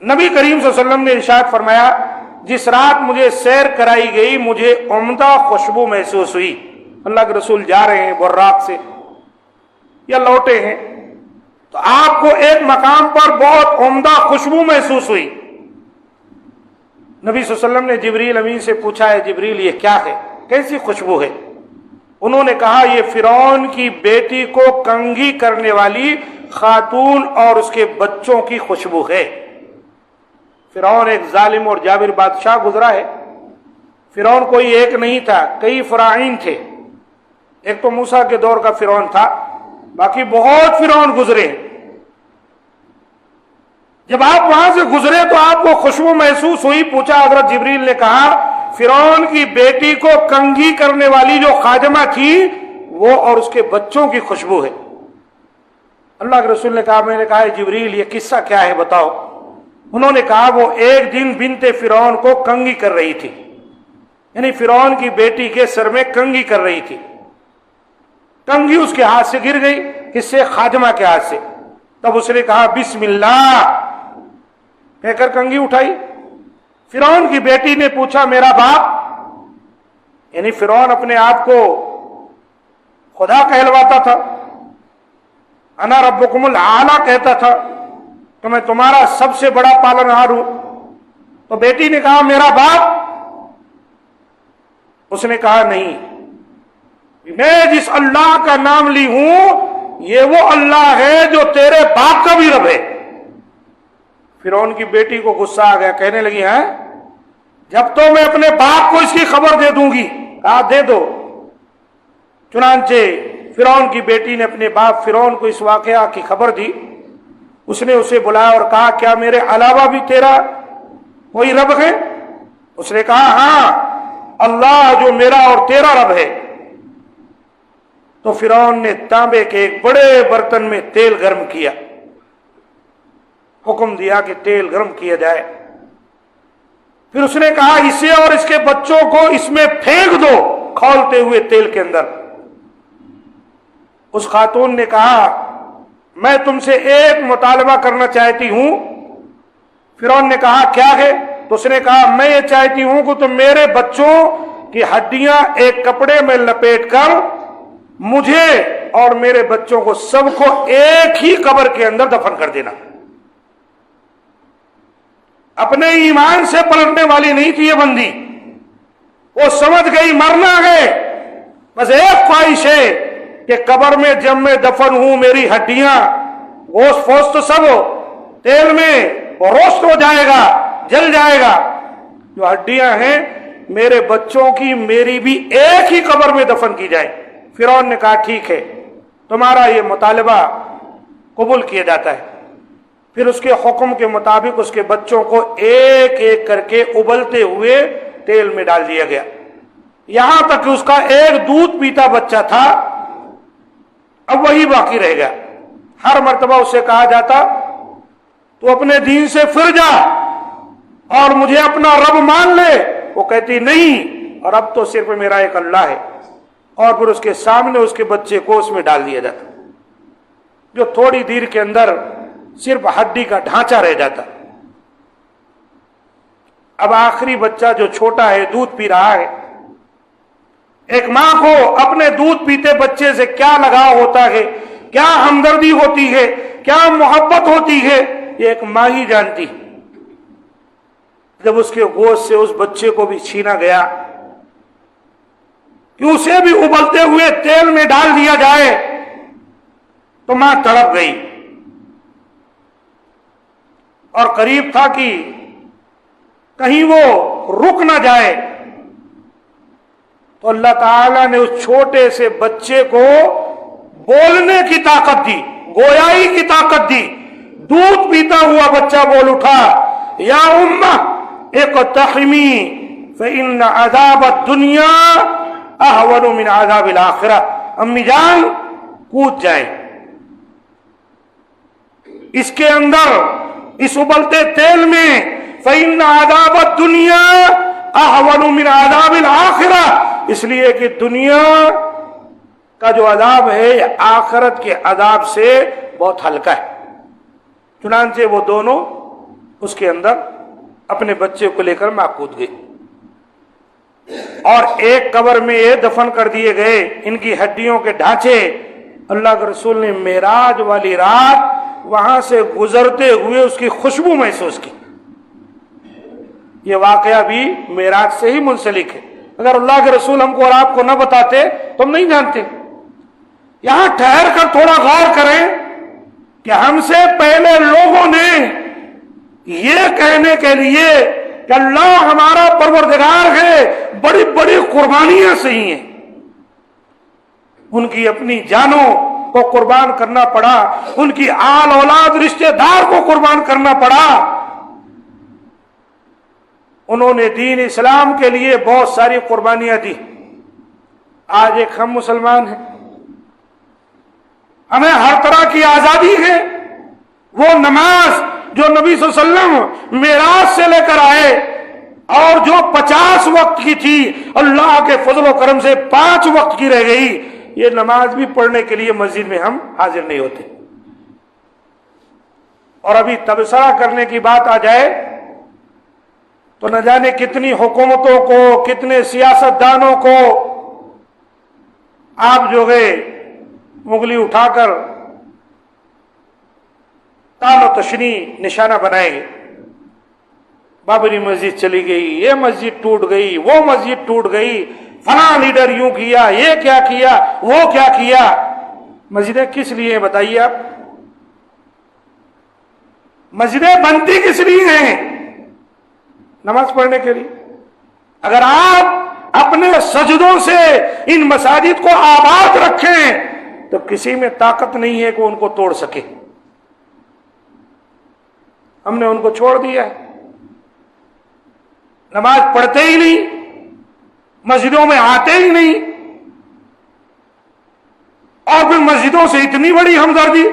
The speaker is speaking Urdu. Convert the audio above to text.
نبی کریم صلی اللہ علیہ وسلم نے ارشاد فرمایا جس رات مجھے سیر کرائی گئی مجھے عمدہ خوشبو محسوس ہوئی. اللہ کے رسول جا رہے ہیں براق سے یا لوٹے ہیں تو آپ کو ایک مقام پر بہت عمدہ خوشبو محسوس ہوئی. نبی صلی اللہ علیہ وسلم نے جبریل امین سے پوچھا ہے جبریل یہ کیا ہے, کیسی خوشبو ہے؟ انہوں نے کہا یہ فرعون کی بیٹی کو کنگھی کرنے والی خاتون اور اس کے بچوں کی خوشبو ہے. فرعون ایک ظالم اور جابر بادشاہ گزرا ہے. فرعون کوئی ایک نہیں تھا, کئی فرعین تھے. ایک تو موسیٰ کے دور کا فرعون تھا, باقی بہت فرعون گزرے. جب آپ وہاں سے گزرے تو آپ کو خوشبو محسوس ہوئی. پوچھا حضرت جبریل نے کہا فرعون کی بیٹی کو کنگھی کرنے والی جو خادمہ تھی وہ اور اس کے بچوں کی خوشبو ہے. اللہ کے رسول نے کہا, میں نے کہا جبریل یہ قصہ کیا ہے بتاؤ. انہوں نے کہا وہ ایک دن بنت فرعون کو کنگھی کر رہی تھی, یعنی فرعون کی بیٹی کے سر میں کنگھی کر رہی تھی. کنگھی اس کے ہاتھ سے گر گئی, کس سے؟ خادمہ کے ہاتھ سے. تب اس نے کہا بسم اللہ کہہ کر کنگھی اٹھائی. فرعون کی بیٹی نے پوچھا میرا باپ, یعنی فرعون اپنے آپ کو خدا کہلواتا تھا, انا ربکم الاعلی کہتا تھا کہ میں تمہارا سب سے بڑا پالنہار ہوں. تو بیٹی نے کہا میرا باپ. اس نے کہا نہیں, میں جس اللہ کا نام لی ہوں یہ وہ اللہ ہے جو تیرے باپ کا بھی رب ہے. فرعون کی بیٹی کو غصہ آ گیا, کہنے لگی ہیں جب تو میں اپنے باپ کو اس کی خبر دے دوں گی. کہا دے دو. چنانچہ فرعون کی بیٹی نے اپنے باپ فرعون کو اس واقعہ کی خبر دی. اس نے اسے بلایا اور کہا کیا میرے علاوہ بھی تیرا کوئی رب ہے؟ اس نے کہا ہاں اللہ جو میرا اور تیرا رب ہے. تو فرعون نے تانبے کے ایک بڑے برتن میں تیل گرم کیا, حکم دیا کہ تیل گرم کیا جائے. پھر اس نے کہا اسے اور اس کے بچوں کو اس میں پھینک دو, کھولتے ہوئے تیل کے اندر. اس خاتون نے کہا میں تم سے ایک مطالبہ کرنا چاہتی ہوں. فرعون نے کہا کیا ہے؟ تو اس نے کہا میں یہ چاہتی ہوں کہ تم میرے بچوں کی ہڈیاں ایک کپڑے میں لپیٹ کر مجھے اور میرے بچوں کو سب کو ایک ہی قبر کے اندر دفن کر دینا. اپنے ایمان سے پلٹنے والی نہیں تھی یہ بندی, وہ سمجھ گئی مرنا ہے, بس ایک خواہش ہے کہ قبر میں جب میں دفن ہوں میری ہڈیاں گوشت فوشت تو سب تیل میں روشت ہو جائے گا, جل جائے گا, جو ہڈیاں ہیں میرے بچوں کی میری بھی ایک ہی قبر میں دفن کی جائے. فرعون نے کہا ٹھیک ہے تمہارا یہ مطالبہ قبول کیا جاتا ہے. پھر اس کے حکم کے مطابق اس کے بچوں کو ایک ایک کر کے ابلتے ہوئے تیل میں ڈال دیا گیا, یہاں تک کہ اس کا ایک دودھ پیتا بچہ تھا اب وہی باقی رہ گیا. ہر مرتبہ اس سے کہا جاتا تو اپنے دین سے پھر جا اور مجھے اپنا رب مان لے. وہ کہتی نہیں اور اب تو صرف میرا ایک اللہ ہے. اور پھر اس کے سامنے اس کے بچے کو اس میں ڈال دیا جاتا, جو تھوڑی دیر کے اندر صرف ہڈی کا ڈھانچہ رہ جاتا. اب آخری بچہ جو چھوٹا ہے دودھ پی رہا ہے. ایک ماں کو اپنے دودھ پیتے بچے سے کیا لگاؤ ہوتا ہے, کیا ہمدردی ہوتی ہے, کیا محبت ہوتی ہے, یہ ایک ماں ہی جانتی. جب اس کے گوشت سے اس بچے کو بھی چھینا گیا کہ اسے بھی ابلتے ہوئے تیل میں ڈال دیا جائے تو ماں تڑپ گئی اور قریب تھا کہ کہیں وہ رک نہ جائے. تو اللہ تعالیٰ نے اس چھوٹے سے بچے کو بولنے کی طاقت دی, گویائی کی طاقت دی. دودھ پیتا ہوا بچہ بول اٹھا یا امہ اقتحمی فإن عذاب الدنیا اہون من عذاب الآخرہ. امی جان کود جائیں اس کے اندر, اس ابلتے تیل میں. فإن عذاب الدنیا اہون من عذاب الآخرہ, اس لیے کہ دنیا کا جو عذاب ہے آخرت کے عذاب سے بہت ہلکا ہے. چنانچہ وہ دونوں اس کے اندر اپنے بچے کو لے کر ماں کود گئی، اور ایک قبر میں یہ دفن کر دیے گئے ان کی ہڈیوں کے ڈھانچے۔ اللہ کے رسول نے معراج والی رات وہاں سے گزرتے ہوئے اس کی خوشبو محسوس کی۔ یہ واقعہ بھی معراج سے ہی منسلک ہے، اگر اللہ کے رسول ہم کو اور آپ کو نہ بتاتے تو ہم نہیں جانتے۔ یہاں ٹھہر کر تھوڑا غور کریں کہ ہم سے پہلے لوگوں نے یہ کہنے کے لیے کہ اللہ ہمارا پروردگار ہے، بڑی بڑی قربانیاں صحیح ہیں، ان کی اپنی جانوں کو قربان کرنا پڑا، ان کی آل اولاد رشتہ دار کو قربان کرنا پڑا۔ انہوں نے دین اسلام کے لیے بہت ساری قربانیاں دی۔ آج ایک ہم مسلمان ہیں، ہمیں ہر طرح کی آزادی ہے، وہ نماز جو نبی صلی اللہ علیہ وسلم معراج سے لے کر آئے اور جو 50 وقت کی تھی، اللہ کے فضل و کرم سے 5 وقت کی رہ گئی، یہ نماز بھی پڑھنے کے لیے مسجد میں ہم حاضر نہیں ہوتے۔ اور ابھی تبصرہ کرنے کی بات آ جائے تو نہ جانے کتنی حکومتوں کو، کتنے سیاست دانوں کو آپ جو ہے انگلی اٹھا کر تال و تشنیع نشانہ بنائیں گے۔ بابری مسجد چلی گئی، یہ مسجد ٹوٹ گئی، وہ مسجد ٹوٹ گئی، فلاں لیڈر یوں کیا، یہ کیا کیا، وہ کیا کیا۔ مسجدیں کس لیے ہیں بتائیے آپ؟ مسجدیں بنتی کس لیے ہیں؟ نماز پڑھنے کے لیے۔ اگر آپ اپنے سجدوں سے ان مساجد کو آباد رکھیں تو کسی میں طاقت نہیں ہے کہ ان کو توڑ سکے۔ ہم نے ان کو چھوڑ دیا ہے، نماز پڑھتے ہی نہیں، مسجدوں میں آتے ہی نہیں، اور پھر مسجدوں سے اتنی بڑی ہمدردی۔